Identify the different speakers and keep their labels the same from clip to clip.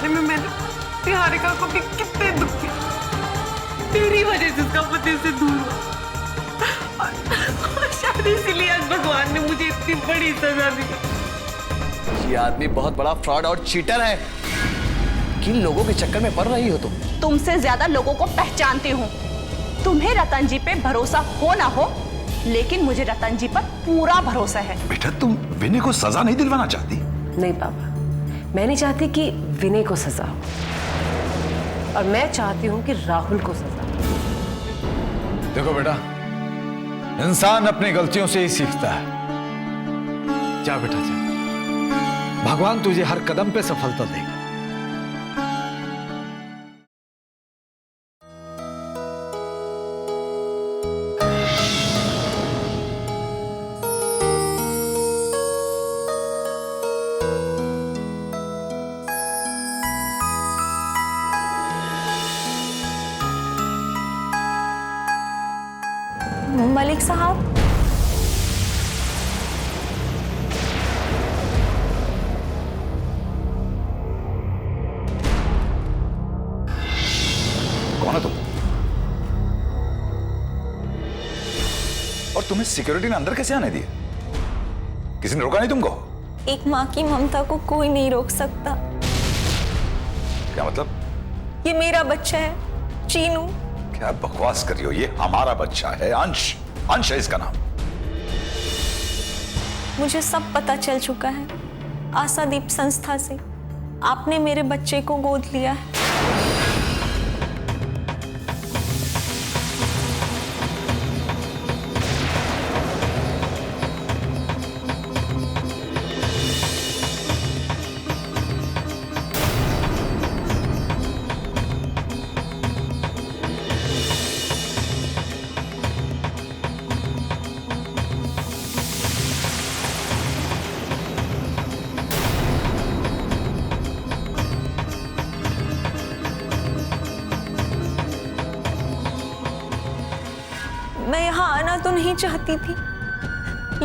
Speaker 1: बारे में मैंने निहारिका को भी कितने दुख दिए। तेरी वजह से उसका पति से दूर हुआ और शायद इसीलिए आज भगवान ने मुझे इतनी बड़ी सजा दी।
Speaker 2: ये आदमी बहुत बड़ा फ्रॉड और चीटर है। किन लोगों के चक्कर में पड़ रही हो तुम?
Speaker 3: तुमसे ज्यादा लोगों को पहचानती हूँ। तुम्हें रतन जी पे भरोसा हो ना हो, लेकिन मुझे रतन जी पर पूरा भरोसा है।
Speaker 4: बेटा तुम विनय को सजा नहीं दिलवाना चाहती?
Speaker 5: नहीं पापा, मैं नहीं चाहती कि विनय को सजा हो, और मैं चाहती हूँ कि राहुल को सजा हो।
Speaker 6: देखो बेटा, इंसान अपनी गलतियों से ही सीखता है। जा बेटा जा, भगवान तुझे हर कदम पे सफलता देगा।
Speaker 7: मलिक साहब,
Speaker 4: कौन है तुम? और तुम्हें सिक्योरिटी ने अंदर कैसे आने दिए? किसी ने रोका नहीं तुमको?
Speaker 7: एक माँ की ममता को कोई नहीं रोक सकता।
Speaker 4: क्या मतलब?
Speaker 7: ये मेरा बच्चा है, चीनू।
Speaker 4: क्या बकवास कर रही हो? ये हमारा बच्चा है, अंश। अंश है इसका नाम।
Speaker 7: मुझे सब पता चल चुका है। आशादीप संस्था से आपने मेरे बच्चे को गोद लिया है। मैं यहाँ आना तो नहीं चाहती थी,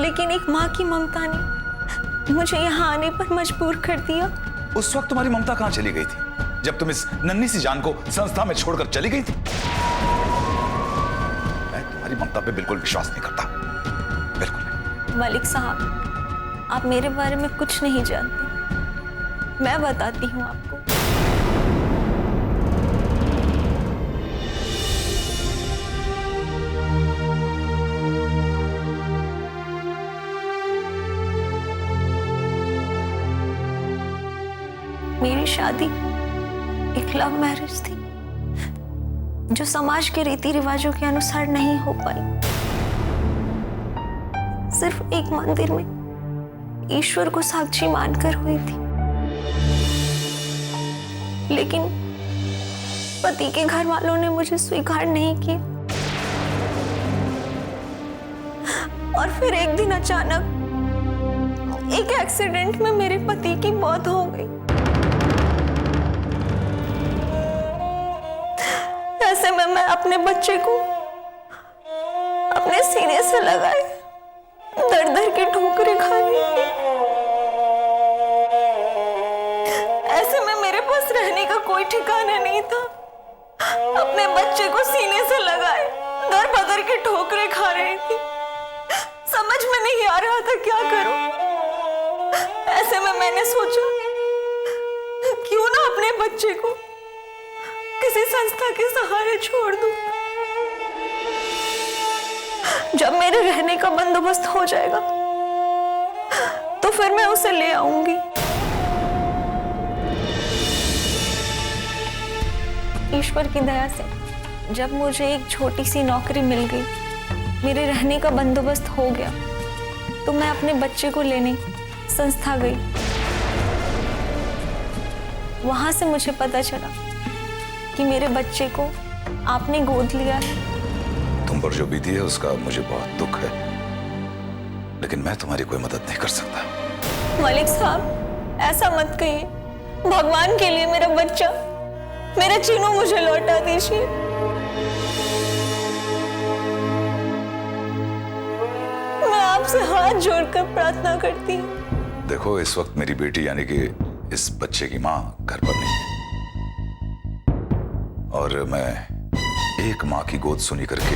Speaker 7: लेकिन एक माँ की ममता ने मुझे यहाँ आने पर मजबूर कर दिया।
Speaker 4: उस वक्त तुम्हारी ममता कहां चली गई थी, जब तुम इस नन्ही सी जान को संस्था में छोड़कर चली गई थी? मैं तुम्हारी ममता पे बिल्कुल विश्वास नहीं करता, बिल्कुल नहीं।
Speaker 7: मलिक साहब, आप मेरे बारे में कुछ नहीं जानते। मैं बताती हूँ आपको। मेरी शादी एक लव मैरिज थी, जो समाज के रीति रिवाजों के अनुसार नहीं हो पाई। सिर्फ एक मंदिर में ईश्वर को साक्षी मानकर हुई थी, लेकिन पति के घर वालों ने मुझे स्वीकार नहीं किया। और फिर एक दिन अचानक एक एक्सीडेंट में मेरे पति की मौत हो गई। ऐसे में मैं अपने बच्चे को अपने सीने से लगाए दर दर की ठोकरें खा रही थी। ऐसे में मेरे पास रहने का कोई ठिकाना नहीं था। अपने बच्चे को सीने से लगाए दर बदर की ठोकरें खा रही थी। समझ में नहीं आ रहा था क्या करूं। ऐसे में मैंने सोचा क्यों ना अपने बच्चे को किसी संस्था के सहारे छोड़ दूं। जब मेरे रहने का बंदोबस्त हो जाएगा तो फिर मैं उसे ले आऊंगी। ईश्वर की दया से जब मुझे एक छोटी सी नौकरी मिल गई, मेरे रहने का बंदोबस्त हो गया, तो मैं अपने बच्चे को लेने संस्था गई। वहां से मुझे पता चला कि मेरे बच्चे को आपने गोद लिया है।
Speaker 4: तुम पर जो बीती है उसका मुझे बहुत दुख है, लेकिन मैं तुम्हारी कोई मदद नहीं कर सकता।
Speaker 7: मलिक साहब, ऐसा मत कहिए। भगवान के लिए मेरा बच्चा, मेरा चीनू मुझे लौटा दीजिए। मैं आपसे हाथ जोड़कर प्रार्थना करती हूँ।
Speaker 4: देखो, इस वक्त मेरी बेटी यानी कि इस बच्चे की माँ घर पर नहीं है। और मैं एक माँ की गोद सुनी करके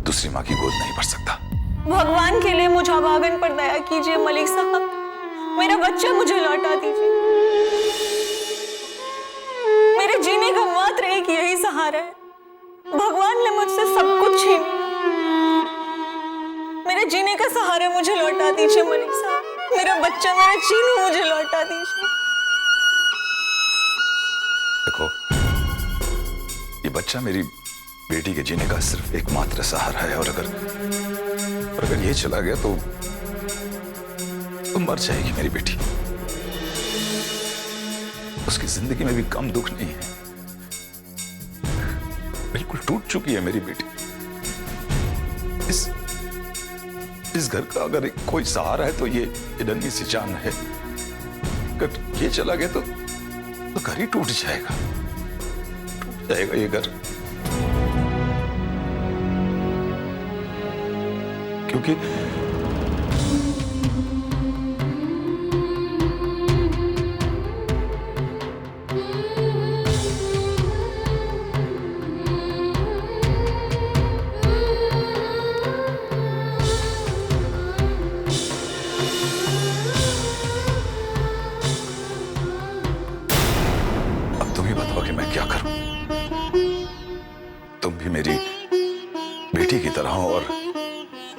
Speaker 4: दूसरी माँ की गोद नहीं भर सकता।
Speaker 7: भगवान के लिए मुझे भागन पर दया कीजिए मलिक साहब, मेरा बच्चा मुझे लौटा दीजिए। मेरे जीने का मात्र एक यही सहारा है। भगवान ने मुझसे सब कुछ छीन लिया। मेरे जीने का सहारा मुझे लौटा दीजिए मलिक साहब, मेरा बच्चा, मेरा चीनू मुझे लौटा दीजिए।
Speaker 4: देखो, ये बच्चा मेरी बेटी के जीने का सिर्फ एकमात्र सहारा है, और अगर ये चला गया तो मर जाएगी मेरी बेटी। उसकी जिंदगी में भी कम दुख नहीं है। बिल्कुल टूट चुकी है मेरी बेटी। इस घर का अगर कोई सहारा है तो ये नन्ही सी जान है। अगर ये चला गया तो घर ही टूट जाएगा ये घर। क्योंकि अब तुम ही बताओ कि मैं क्या करूं। तुम भी मेरी बेटी की तरह हो और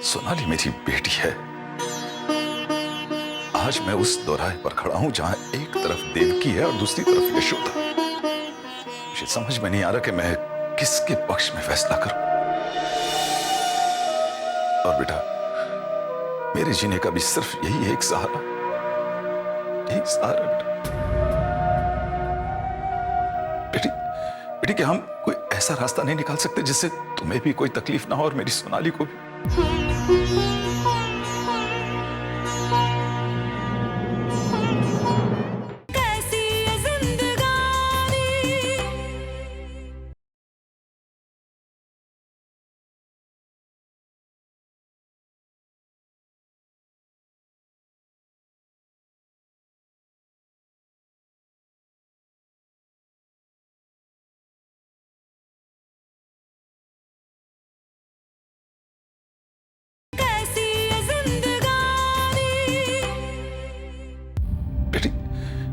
Speaker 4: सोनाली मेरी बेटी है। आज मैं उस दोराहे पर खड़ा हूं जहां एक तरफ देवकी है और दूसरी तरफ यशोदा। मुझे समझ में नहीं आ रहा कि मैं किसके पक्ष में फैसला करूं। और बेटा, मेरे जीने का भी सिर्फ यही है एक सहारा, यही सहारा बेटी। बेटी क्या हम कोई ऐसा रास्ता नहीं निकाल सकते जिससे तुम्हें भी कोई तकलीफ ना हो और मेरी सोनाली को भी?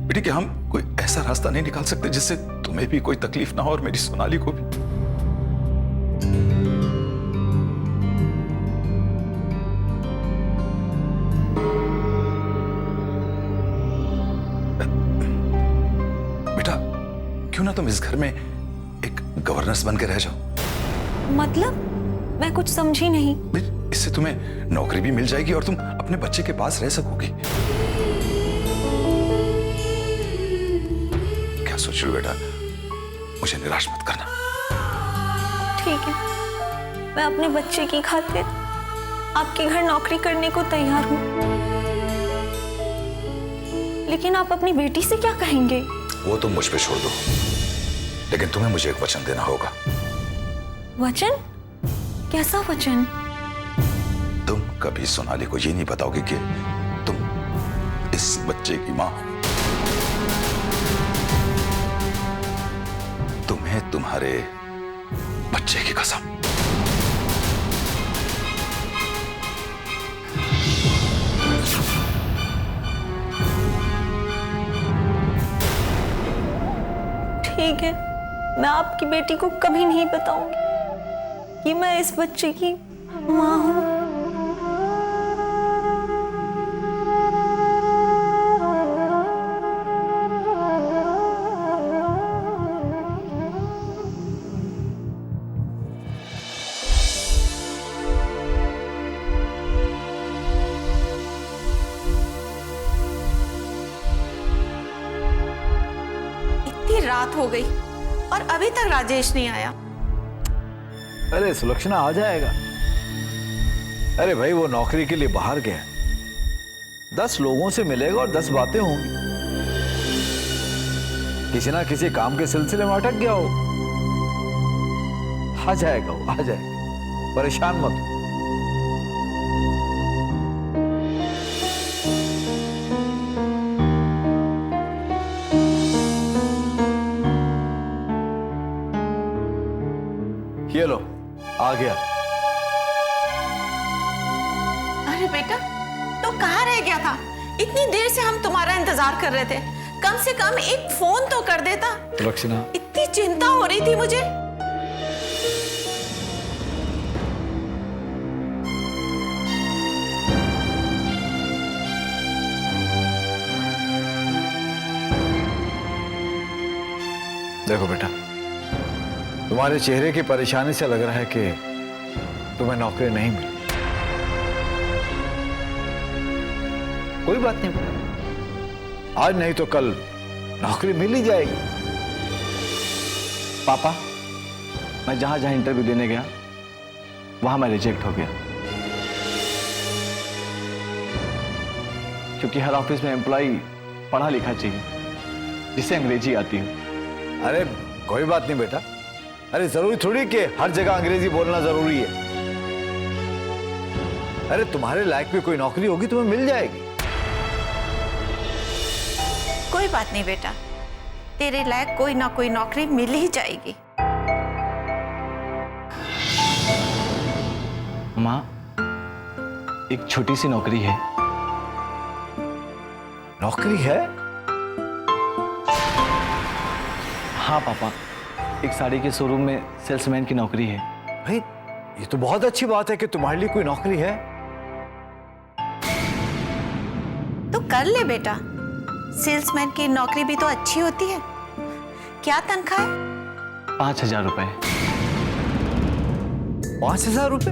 Speaker 4: बेटी क्या हम कोई ऐसा रास्ता नहीं निकाल सकते जिससे तुम्हें भी कोई तकलीफ ना हो और मेरी सोनाली को भी? बेटा, क्यों ना तुम इस घर में एक गवर्नेंस बन के रह जाओ।
Speaker 7: मतलब मैं कुछ समझी नहीं।
Speaker 4: इससे तुम्हें नौकरी भी मिल जाएगी और तुम अपने बच्चे के पास रह सकोगी। क्या सोच रही हो बेटा? मुझे निराश मत करना।
Speaker 7: ठीक है, मैं अपने बच्चे की खातिर आपके घर नौकरी करने को तैयार हूँ, लेकिन आप अपनी बेटी से क्या कहेंगे?
Speaker 4: वो तुम मुझ पे छोड़ दो, लेकिन तुम्हें मुझे एक वचन देना होगा।
Speaker 7: वचन? कैसा वचन?
Speaker 4: तुम कभी सोनाली को ये नहीं बताओगे कि तुम इस बच्चे की मां हो। तुम्हें तुम्हारे बच्चे की कसम।
Speaker 7: ठीक है, मैं आपकी बेटी को कभी नहीं बताऊंगी कि मैं इस बच्चे की मां हूं।
Speaker 3: रात हो गई और अभी तक राजेश नहीं आया।
Speaker 6: अरे सुलक्षणा आ जाएगा। अरे भाई, वो नौकरी के लिए बाहर गया, 10 लोगों से मिलेगा और 10 बातें होंगी। किसी ना किसी काम के सिलसिले में अटक गया हो। आ जाएगा वो, आ जाएगा, परेशान मत हो। गया।
Speaker 7: अरे बेटा, तो कहाँ रह गया था? इतनी देर से हम तुम्हारा इंतजार कर रहे थे। कम से कम एक फोन तो कर देता।
Speaker 6: सुलक्षणा,
Speaker 7: इतनी चिंता हो रही थी मुझे।
Speaker 6: देखो बेटा, तुम्हारे चेहरे की परेशानी से लग रहा है कि तुम्हें नौकरी नहीं मिली। कोई बात नहीं बेटा, आज नहीं तो कल नौकरी मिल ही जाएगी।
Speaker 8: पापा, मैं जहां जहां इंटरव्यू देने गया वहां मैं रिजेक्ट हो गया, क्योंकि हर ऑफिस में एम्प्लॉय पढ़ा लिखा चाहिए जिसे अंग्रेजी आती हो।
Speaker 6: अरे कोई बात नहीं बेटा, अरे जरूरी थोड़ी कि हर जगह अंग्रेजी बोलना जरूरी है। अरे तुम्हारे लायक भी कोई नौकरी होगी, तुम्हें मिल जाएगी।
Speaker 7: कोई बात नहीं बेटा, तेरे लायक कोई ना कोई नौकरी मिल ही जाएगी।
Speaker 8: माँ, एक छोटी सी नौकरी है।
Speaker 6: नौकरी है?
Speaker 8: हाँ पापा, एक साड़ी के शोरूम में सेल्समैन की नौकरी है।
Speaker 6: भाई ये तो बहुत अच्छी बात है कि तुम्हारे लिए कोई नौकरी है।
Speaker 7: तो कर ले बेटा, सेल्समैन की नौकरी भी तो अच्छी होती है। क्या तनख्वाह है?
Speaker 8: 5,000 रुपए।
Speaker 6: 5,000 रुपए?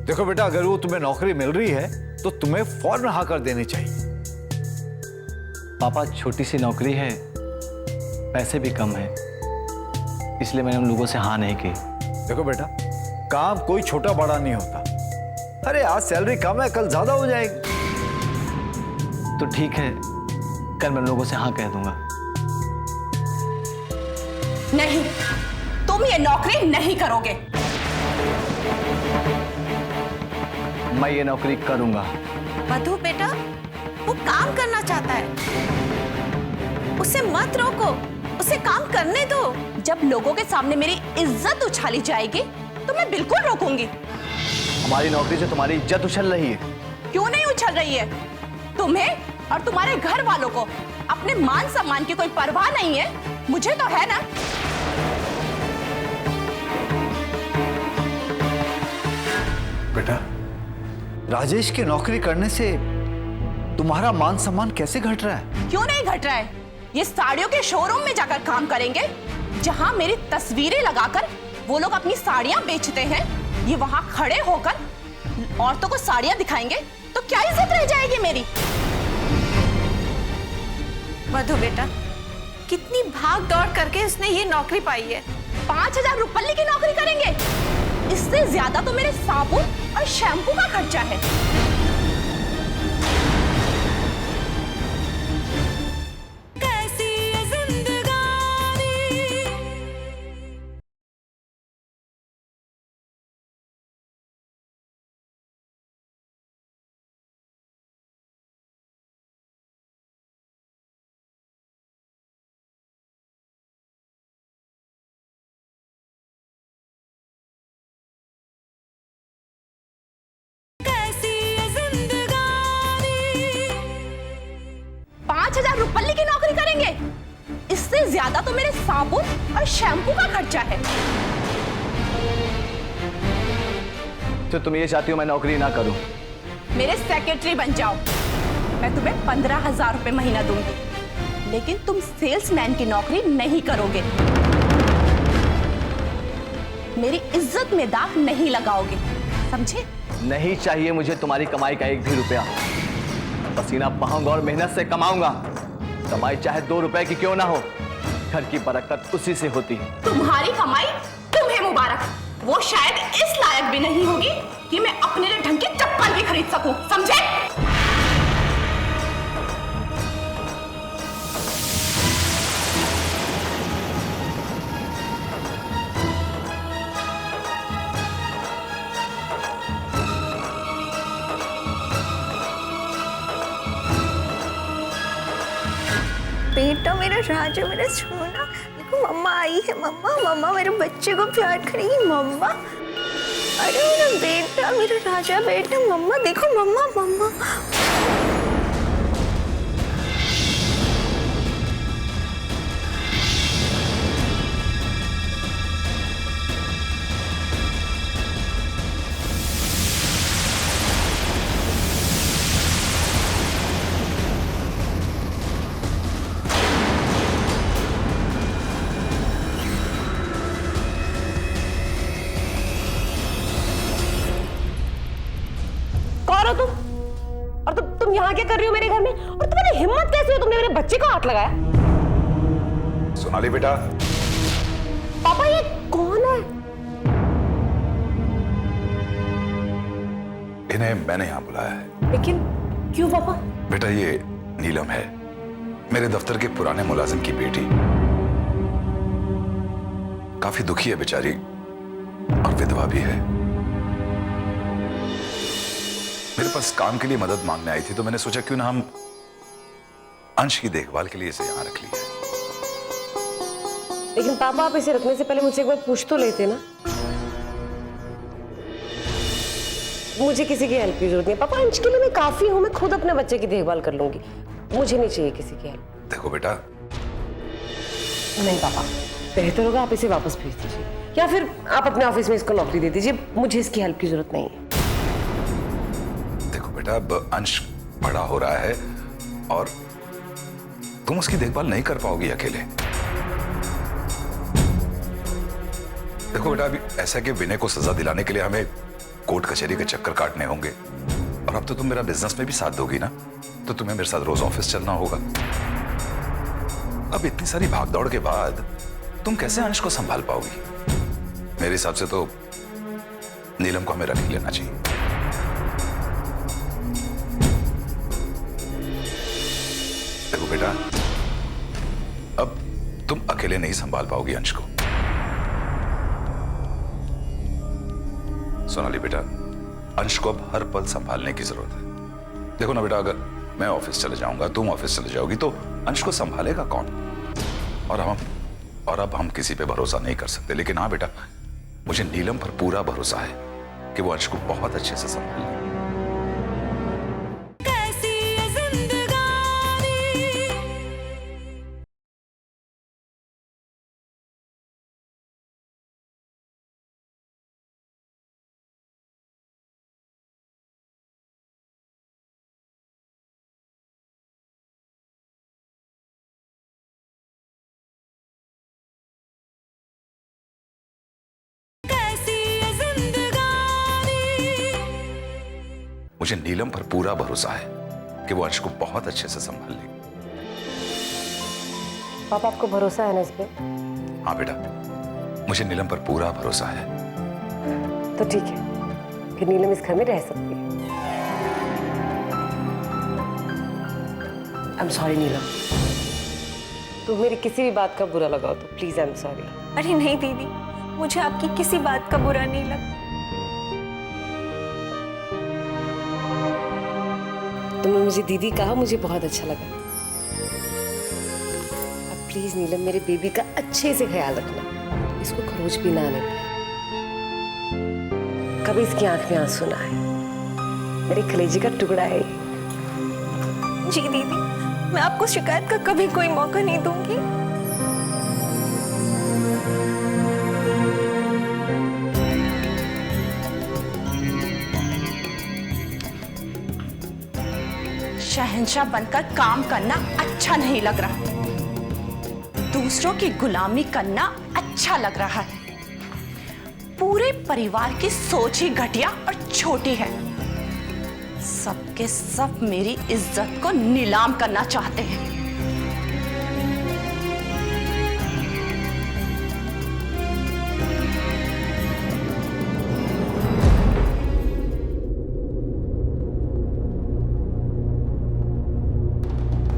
Speaker 6: देखो बेटा, अगर वो तुम्हें नौकरी मिल रही है तो तुम्हें फौरन हाँ कर देनी चाहिए।
Speaker 8: पापा, छोटी सी नौकरी है, पैसे भी कम है, इसलिए मैंने उन लोगों से हाँ नहीं की।
Speaker 6: देखो बेटा, काम कोई छोटा बड़ा नहीं होता। अरे आज सैलरी कम है, कल ज्यादा हो जाएगी।
Speaker 8: तो ठीक है, कल मैं उन लोगों से हाँ कह दूंगा।
Speaker 3: नहीं, तुम ये नौकरी नहीं करोगे।
Speaker 8: मैं ये नौकरी करूंगा।
Speaker 7: मधु बेटा, वो काम करना चाहता है, उसे मत रोको, उसे काम करने दो।
Speaker 3: जब लोगों के सामने मेरी इज्जत उछाली जाएगी तो मैं बिल्कुल रोकूंगी।
Speaker 8: हमारी नौकरी से तुम्हारी इज्जत उछल रही है।
Speaker 3: क्यों नहीं उछल रही है? तुम्हें और तुम्हारे घर वालों को अपने मान सम्मान की कोई परवाह नहीं है, मुझे तो है ना।
Speaker 6: बेटा, राजेश की नौकरी करने से तुम्हारा मान सम्मान कैसे घट रहा है?
Speaker 3: क्यों नहीं घट रहा है? ये साड़ियों के शोरूम में जाकर काम करेंगे, जहां मेरी तस्वीरें लगाकर वो लोग अपनी साड़ियां बेचते हैं। ये वहां खड़े होकर औरतों को साड़ियां दिखाएंगे, तो क्या इज्जत रह जाएगी मेरी?
Speaker 7: मधु बेटा, कितनी भाग दौड़ करके उसने ये नौकरी पाई है।
Speaker 3: 5,000 रुपये की नौकरी करेंगे? इससे ज्यादा तो मेरे साबुन और शैम्पू का खर्चा है। ₹5,000 की नौकरी करेंगे? इससे ज्यादा तो मेरे साबुन और शैम्पू का खर्चा है।
Speaker 8: तो तुम ये चाहती हो मैं नौकरी ना करूं?
Speaker 3: मेरे सेक्रेटरी बन जाओ, मैं तुम्हें 15,000 रुपए महीना दूंगी, लेकिन तुम सेल्समैन की नौकरी नहीं करोगे। मेरी इज्जत में दाग नहीं लगाओगे, समझे?
Speaker 8: नहीं चाहिए मुझे तुम्हारी कमाई का एक भी रुपया। पसीना बहाऊंगा और मेहनत से कमाऊंगा। कमाई चाहे 2 रुपए की क्यों ना हो, घर की बरकत उसी से होती है।
Speaker 3: तुम्हारी कमाई तुम्हें मुबारक, वो शायद इस लायक भी नहीं होगी कि मैं अपने लिए ढंग की चप्पल भी खरीद सकूं, समझे?
Speaker 7: बेटा मेरा राजा, मेरा सोना, देखो मम्मा आई है। मम्मा मम्मा मेरे बच्चे को प्यार करेगी मम्मा। अरे मेरा बेटा, मेरा राजा बेटा। मम्मा देखो मम्मा मम्मा।
Speaker 5: कौन हो तुम? और तुम यहाँ क्या कर रही हो मेरे घर में? और तुम्हारी हिम्मत कैसे हो, तुमने मेरे बच्चे को हाथ लगाया?
Speaker 4: सोनाली बेटा,
Speaker 5: पापा ये कौन है?
Speaker 4: इन्हें मैंने यहाँ बुलाया है।
Speaker 5: लेकिन क्यों पापा?
Speaker 4: बेटा ये नीलम है, मेरे दफ्तर के पुराने मुलाजिम की बेटी। काफी दुखी है बेचारी और विधवा भी है। मेरे पास काम के लिए मदद मांगने आई थी, तो मैंने सोचा क्यों ना हम अंश की देखभाल के लिए इसे यहां रख लिया।
Speaker 5: लेकिन पापा आप इसे रखने से पहले मुझे एक बार पूछ तो लेते ना। मुझे किसी की हेल्प की जरूरत नहीं है पापा। अंश के लिए मैं काफी हूं, मैं खुद अपने बच्चे की देखभाल कर लूंगी। मुझे नहीं चाहिए किसी की हेल्प।
Speaker 4: देखो बेटा,
Speaker 5: नहीं पापा, बेहतर होगा आप इसे वापस भेज दीजिए, या फिर आप अपने ऑफिस में इसको नौकरी दे दीजिए। मुझे इसकी हेल्प की जरूरत नहीं है।
Speaker 4: देखो बेटा, अब अंश बड़ा हो रहा है और तुम उसकी देखभाल नहीं कर पाओगी अकेले। देखो बेटा, अभी ऐसा कि विनय को सजा दिलाने के लिए हमें कोर्ट कचहरी के चक्कर काटने होंगे, और अब तो तुम मेरा बिजनेस में भी साथ दोगी ना, तो तुम्हें मेरे साथ रोज ऑफिस चलना होगा। अब इतनी सारी भागदौड़ के बाद तुम कैसे अंश को संभाल पाओगी? मेरे हिसाब से तो नीलम को हमें रख ही लेना चाहिए। देखो बेटा, अब तुम अकेले नहीं संभाल पाओगी अंश को। सोनाली बेटा, अंश को अब हर पल संभालने की जरूरत है। देखो ना बेटा, अगर मैं ऑफिस चले जाऊंगा, तुम ऑफिस चले जाओगी, तो अंश को संभालेगा कौन? और अब हम किसी पे भरोसा नहीं कर सकते। लेकिन हाँ बेटा, मुझे नीलम पर पूरा भरोसा है कि वो अंश को बहुत अच्छे से संभाल लेगी। मुझे नीलम पर पूरा भरोसा है कि वो अंश को बहुत अच्छे से संभाल लेगी।
Speaker 5: पापा आपको भरोसा है ना इस पे?
Speaker 4: हाँ बेटा, मुझे नीलम पर पूरा भरोसा है।
Speaker 5: तो ठीक है, फिर नीलम इस घर में रह सकती है। आई एम सॉरी नीलम, तो मेरी किसी भी बात का बुरा लगा हो तो प्लीज आई एम सॉरी।
Speaker 7: अरे नहीं दीदी, मुझे आपकी किसी बात का बुरा नहीं लगा।
Speaker 5: तुमने मुझे दीदी कहा, मुझे बहुत अच्छा लगा। अब प्लीज नीलम, मेरे बेबी का अच्छे से ख्याल रखना, इसको खरोच भी ना आने पाए, कभी इसकी आंख में आंसू ना आए। मेरे कलेजे का टुकड़ा है।
Speaker 7: जी दीदी, मैं आपको शिकायत का कभी कोई मौका नहीं दूंगी।
Speaker 3: शहंशाह बनकर काम करना अच्छा नहीं लग रहा, दूसरों की गुलामी करना अच्छा लग रहा है। पूरे परिवार की सोच ही घटिया और छोटी है। सबके सब मेरी इज्जत को नीलाम करना चाहते हैं।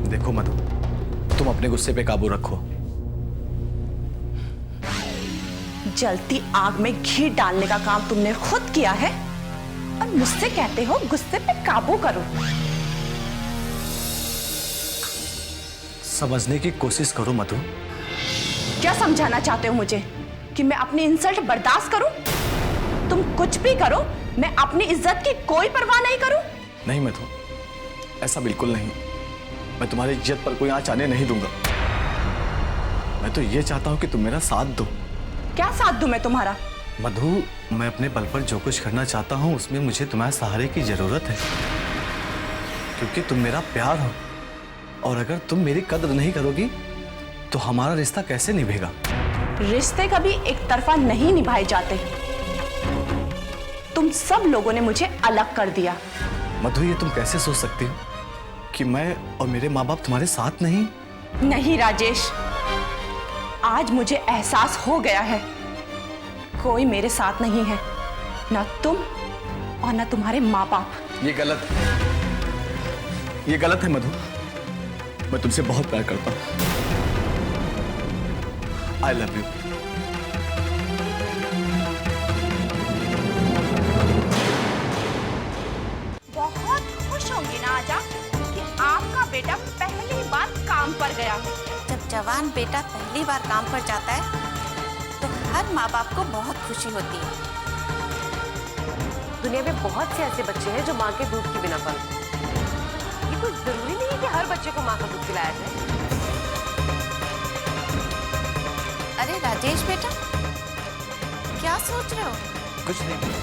Speaker 8: देखो मधु, तुम अपने गुस्से पे काबू रखो।
Speaker 3: जलती आग में घी डालने का काम तुमने खुद किया है और मुझसे कहते हो गुस्से पे काबू करो।
Speaker 8: समझने की कोशिश करो मधु।
Speaker 3: क्या समझाना चाहते हो मुझे कि मैं अपनी इंसल्ट बर्दाश्त करूं? तुम कुछ भी करो, मैं अपनी इज्जत की कोई परवाह नहीं करूं?
Speaker 8: नहीं मधु, ऐसा बिल्कुल नहीं। मैं तुम्हारी इज्जत पर कोई आंच आने नहीं दूंगा। मैं तो ये चाहता हूं कि तुम मेरा साथ दो।
Speaker 3: क्या साथ दूं मैं तुम्हारा?
Speaker 8: मधु, मैं अपने बल पर जो कुछ करना चाहता हूं उसमें मुझे तुम्हारे सहारे की जरूरत है, क्योंकि तुम मेरा प्यार हो। और अगर तुम मेरी कद्र नहीं करोगी तो हमारा रिश्ता कैसे निभेगा?
Speaker 3: रिश्ते कभी एक तरफा नहीं निभाए जाते। तुम सब लोगों ने मुझे अलग कर दिया।
Speaker 8: मधु, ये तुम कैसे सोच सकती हो कि मैं और मेरे माँ बाप तुम्हारे साथ नहीं?
Speaker 3: नहीं राजेश, आज मुझे एहसास हो गया है, कोई मेरे साथ नहीं है, ना तुम और ना तुम्हारे माँ बाप।
Speaker 8: ये गलत है, ये गलत है मधु। मैं तुमसे बहुत प्यार करता हूँ। I love you.
Speaker 3: बहुत खुश होंगी ना आजा कि आपका बेटा पहली बार काम पर गया।
Speaker 9: जब जवान बेटा पहली बार काम पर जाता है तो हर माँ बाप को बहुत खुशी होती है।
Speaker 5: दुनिया में बहुत से ऐसे बच्चे हैं जो माँ के दूध के बिना पलते। ये कोई जरूरी नहीं है कि हर बच्चे को माँ का दूध पिलाया जाए।
Speaker 9: अरे राजेश बेटा, क्या सोच रहे हो?
Speaker 8: कुछ नहीं सोच।